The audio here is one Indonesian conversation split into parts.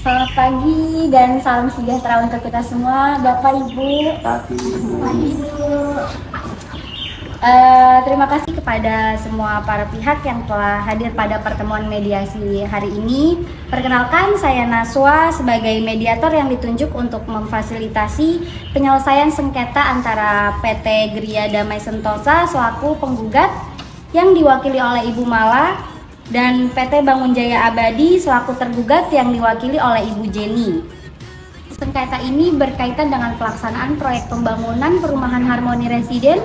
Selamat pagi dan salam sejahtera untuk kita semua, Bapak Ibu. Pagi, Bu. Terima kasih kepada semua para pihak yang telah hadir pada pertemuan mediasi hari ini. Perkenalkan, saya Naswa sebagai mediator yang ditunjuk untuk memfasilitasi penyelesaian sengketa antara PT Gria Damai Sentosa selaku penggugat yang diwakili oleh Ibu Mala dan PT Bangun Jaya Abadi selaku tergugat yang diwakili oleh Ibu Jenny. Sengketa ini berkaitan dengan pelaksanaan proyek pembangunan perumahan Harmoni Residen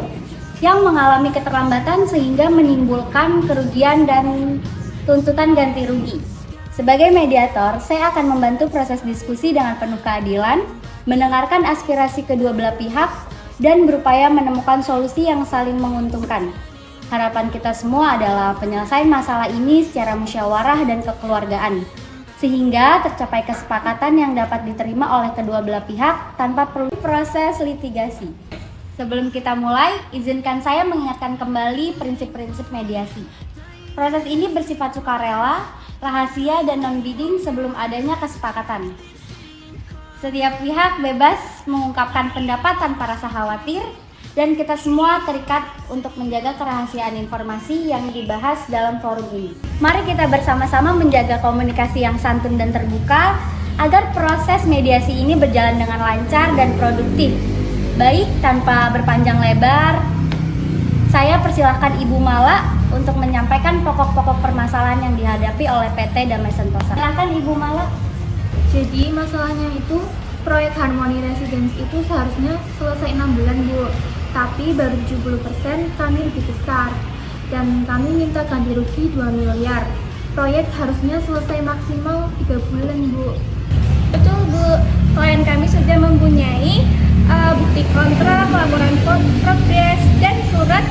yang mengalami keterlambatan sehingga menimbulkan kerugian dan tuntutan ganti rugi. Sebagai mediator, saya akan membantu proses diskusi dengan penuh keadilan, mendengarkan aspirasi kedua belah pihak, dan berupaya menemukan solusi yang saling menguntungkan. Harapan kita semua adalah penyelesaian masalah ini secara musyawarah dan kekeluargaan, sehingga tercapai kesepakatan yang dapat diterima oleh kedua belah pihak tanpa perlu proses litigasi. Sebelum kita mulai, izinkan saya mengingatkan kembali prinsip-prinsip mediasi. Proses ini bersifat sukarela, rahasia, dan non-bidding sebelum adanya kesepakatan. Setiap pihak bebas mengungkapkan pendapat tanpa rasa khawatir, dan kita semua terikat untuk menjaga kerahasiaan informasi yang dibahas dalam forum ini. Mari kita bersama-sama menjaga komunikasi yang santun dan terbuka, agar proses mediasi ini berjalan dengan lancar dan produktif. Baik, tanpa berpanjang lebar, saya persilahkan Ibu Mala untuk menyampaikan pokok-pokok permasalahan yang dihadapi oleh PT Damai Sentosa. Silakan Ibu Mala. Jadi masalahnya itu proyek Harmoni Residence itu seharusnya selesai 6 bulan, Bu. Tapi baru 70% kami rugi besar dan kami minta ganti rugi 2 miliar. Proyek harusnya selesai maksimal 3 bulan, Bu. Betul, Bu. Klien kami sudah mempunyai bukti kontrak, laporan progres, dan surat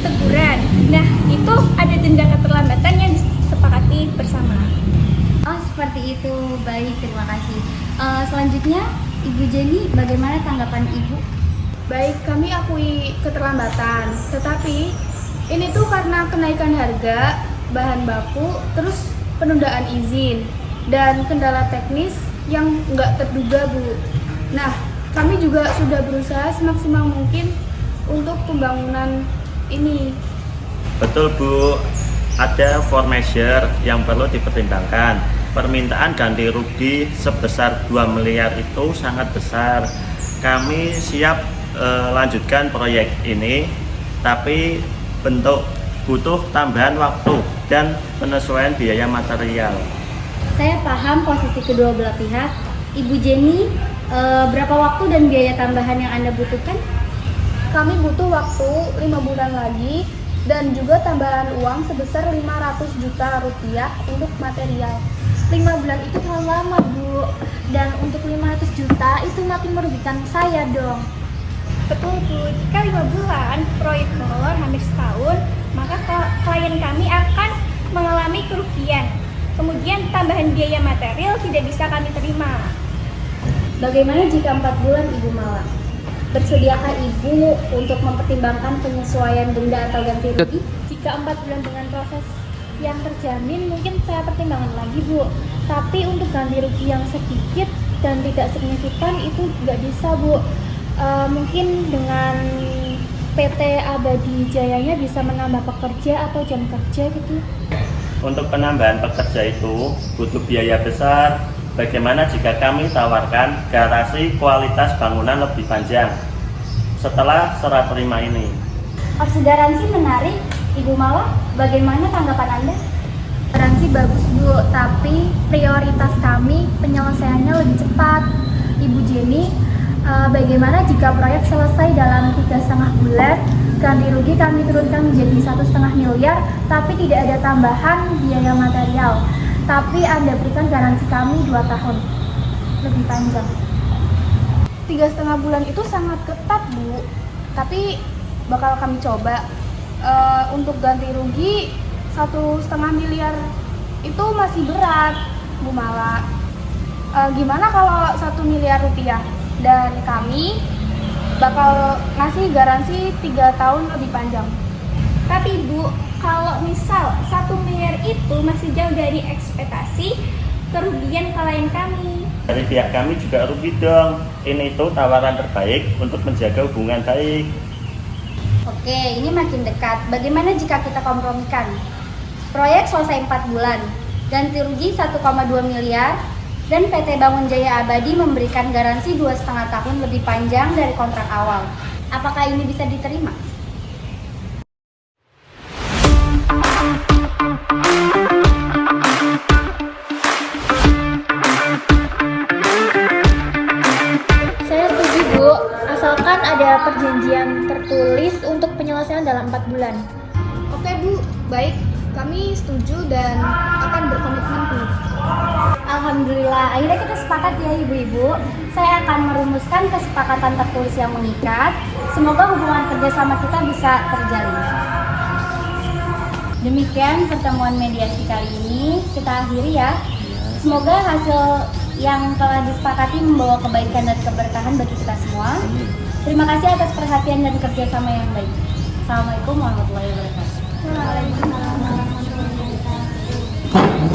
teguran. Nah, itu ada denda keterlambatan yang disepakati bersama. Oh, seperti itu. Baik, terima kasih. Selanjutnya, Ibu Jenny, bagaimana tanggapan Ibu? Baik, kami akui keterlambatan, tetapi ini tuh karena kenaikan harga bahan baku, terus penundaan izin, dan kendala teknis yang nggak terduga, Bu. Nah, kami juga sudah berusaha semaksimal mungkin untuk pembangunan ini. Betul, Bu, ada force majeure yang perlu dipertimbangkan. Permintaan ganti rugi sebesar 2 miliar itu sangat besar. Kami siap lanjutkan proyek ini, tapi butuh tambahan waktu dan penyesuaian biaya material. Saya paham posisi kedua belah pihak. Ibu Jenny, berapa waktu dan biaya tambahan yang Anda butuhkan? Kami butuh waktu 5 bulan lagi dan juga tambahan uang sebesar 500 juta rupiah untuk material. 5 bulan itu terlalu lama, Bu. Dan untuk 500 juta itu makin merugikan saya dong. Betul, Bu. Jika 5 bulan proyek molor hampir setahun, maka klien kami akan mengalami kerugian. Kemudian tambahan biaya material tidak bisa kami terima. Bagaimana jika 4 bulan, Ibu Mala? Bersediakah Ibu untuk mempertimbangkan penyesuaian denda atau ganti rugi? Jika 4 bulan dengan proses yang terjamin, mungkin saya pertimbangkan lagi, Bu. Tapi untuk ganti rugi yang sedikit dan tidak signifikan itu nggak bisa, Bu. Mungkin dengan PT Abadi Jayanya bisa menambah pekerja atau jam kerja gitu. Untuk penambahan pekerja itu butuh biaya besar. Bagaimana jika kami tawarkan garansi kualitas bangunan lebih panjang setelah serah terima ini? Opsi garansi menarik. Ibu Mala, bagaimana tanggapan Anda? Garansi bagus, Bu, tapi prioritas kami penyelesaiannya lebih cepat. Ibu Jenny, bagaimana jika proyek selesai dalam 3,5 bulan, ganti rugi kami turunkan menjadi 1,5 miliar, tapi tidak ada tambahan biaya material. Tapi Anda berikan garansi kami 2 tahun, lebih panjang. 3,5 bulan itu sangat ketat, Bu, tapi bakal kami coba. Untuk ganti rugi 1,5 miliar itu masih berat, Bu Mala. Gimana kalau 1 miliar rupiah? Dan kami bakal ngasih garansi 3 tahun lebih panjang. Tapi, Bu, kalau misal 1 miliar itu masih jauh dari ekspektasi, kerugian klien kami. Dari pihak kami juga rugi dong. Ini tuh tawaran terbaik untuk menjaga hubungan baik. Oke, ini makin dekat. Bagaimana jika kita kompromikan? Proyek selesai 4 bulan, ganti rugi 1,2 miliar, dan PT Bangun Jaya Abadi memberikan garansi 2,5 tahun lebih panjang dari kontrak awal. Apakah ini bisa diterima? Saya setuju Bu, asalkan ada perjanjian tertulis untuk penyelesaian dalam 4 bulan. Oke Bu, baik. Kami setuju dan akan berkomitmen Bu. Alhamdulillah, akhirnya kita sepakat ya ibu-ibu. Saya akan merumuskan kesepakatan tertulis yang mengikat. Semoga hubungan kerjasama kita bisa terjalin. Demikian pertemuan mediasi kali ini, kita akhiri ya. Semoga hasil yang telah disepakati membawa kebaikan dan keberkahan bagi kita semua. Terima kasih atas perhatian dan kerjasama yang baik. Assalamualaikum warahmatullahi wabarakatuh. Waalaikumsalam warahmatullahi wabarakatuh.